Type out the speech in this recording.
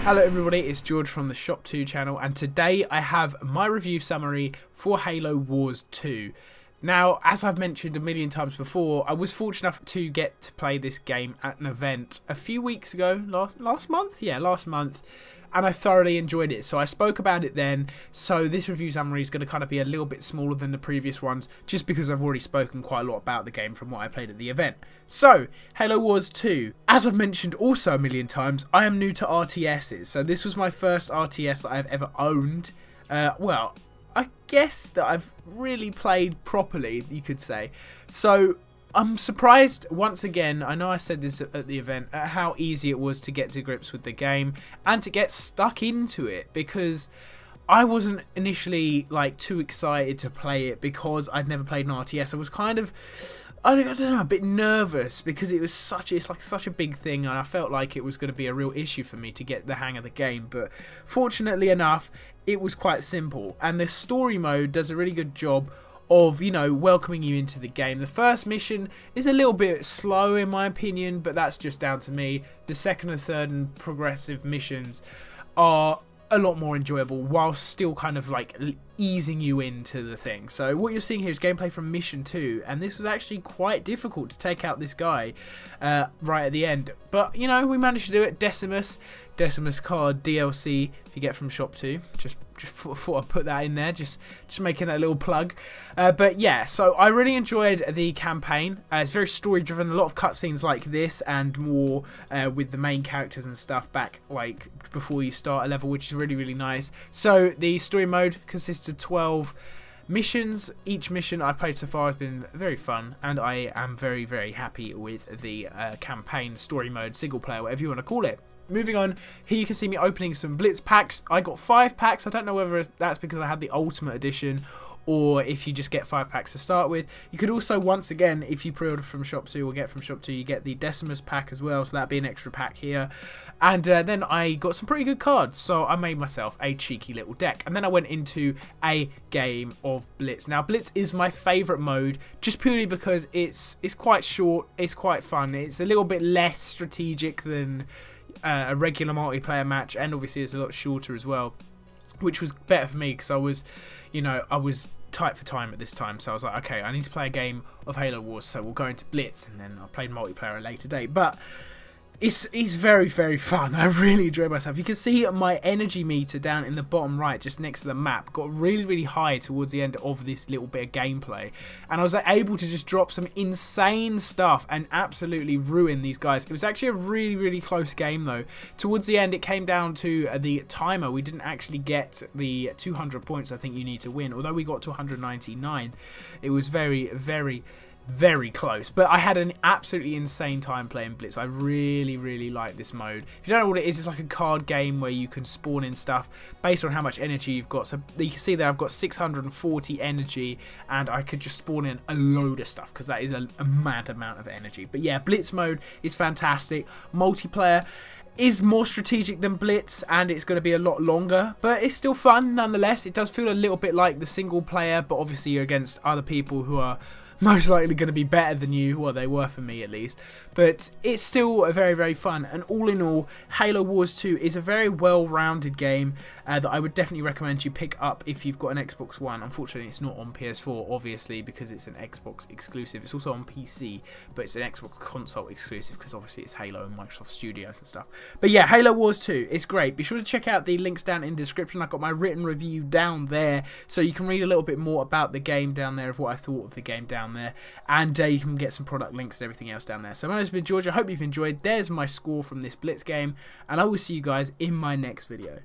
Hello everybody, it's George from the ShopTo channel, and today I have my review summary for Halo Wars 2. Now, as I've mentioned a million times before, I was fortunate enough to get to play this game at an event a few weeks ago, last month? Yeah, last month. And I thoroughly enjoyed it, so I spoke about it then. So this review summary is going to kind of be a little bit smaller than the previous ones, just because I've already spoken quite a lot about the game from what I played at the event. So, Halo Wars 2. As I've mentioned also a million times, I am new to RTSs, so this was my first RTS that I've ever owned. Well, I guess that I've really played properly, you could say. So, I'm surprised, once again, I know I said this at the event, at how easy it was to get to grips with the game and to get stuck into it, because I wasn't initially like too excited to play it because I'd never played an RTS. I was kind of, I don't know, a bit nervous because it was it's like such a big thing, and I felt like it was going to be a real issue for me to get the hang of the game. But fortunately enough, it was quite simple, and the story mode does a really good job of, you know, welcoming you into the game. The first mission is a little bit slow in my opinion, but that's just down to me. The second and third and progressive missions are a lot more enjoyable while still kind of like easing you into the thing. So what you're seeing here is gameplay from mission 2, and this was actually quite difficult to take out this guy right at the end, but you know, we managed to do it. Decimus card DLC if you get from ShopTo. Just thought I'd put that in there, just making that little plug. But yeah, so I really enjoyed the campaign. It's very story driven, a lot of cutscenes like this and more with the main characters and stuff back like before you start a level, which is really nice. So the story mode consists of 12 missions. Each mission I've played so far has been very fun, and I am very happy with the campaign, story mode, single player, whatever you want to call it. Moving on, here you can see me opening some Blitz packs. I got 5 packs. I don't know whether that's because I had the Ultimate Edition or if you just get 5 packs to start with. You could also, once again, if you pre-order from ShopTo or get from ShopTo, you get the Decimus pack as well, so that'd be an extra pack here. And then I got some pretty good cards, so I made myself a cheeky little deck. And then I went into a game of Blitz. Now, Blitz is my favourite mode, just purely because it's quite short, it's quite fun, it's a little bit less strategic than a regular multiplayer match, and obviously it's a lot shorter as well, which was better for me because I was, you know, I was tight for time at this time, so I was like, okay, I need to play a game of Halo Wars, so we'll go into Blitz, and then I played multiplayer at a later date. But it's very fun. I really enjoy myself. You can see my energy meter down in the bottom right, just next to the map, got really high towards the end of this little bit of gameplay, and I was able to just drop some insane stuff and absolutely ruin these guys. It was actually a really close game though. Towards the end, it came down to the timer. We didn't actually get the 200 points I think you need to win, although we got to 199. It was very close, but I had an absolutely insane time playing Blitz. I really like this mode. If you don't know what it is, it's like a card game where you can spawn in stuff based on how much energy you've got. So you can see there I've got 640 energy, and I could just spawn in a load of stuff because that is a mad amount of energy. But yeah, Blitz mode is fantastic. Multiplayer is more strategic than Blitz, and it's going to be a lot longer, but it's still fun nonetheless. It does feel a little bit like the single player, but obviously you're against other people who are most likely going to be better than you, well, they were for me at least, but it's still a very fun. And all in all, Halo Wars 2 is a very well-rounded game that I would definitely recommend you pick up if you've got an Xbox One. Unfortunately, it's not on PS4, obviously, because it's an Xbox exclusive. It's also on PC, but it's an Xbox console exclusive because obviously it's Halo and Microsoft Studios and stuff. But yeah, Halo Wars 2 is great. Be sure to check out the links down in the description. I've got my written review down there, so you can read a little bit more about the game down there, of what I thought of the game down there, and you can get some product links and everything else down there. So my name's been George. I hope you've enjoyed. There's my score from this Blitz game, and I will see you guys in my next video.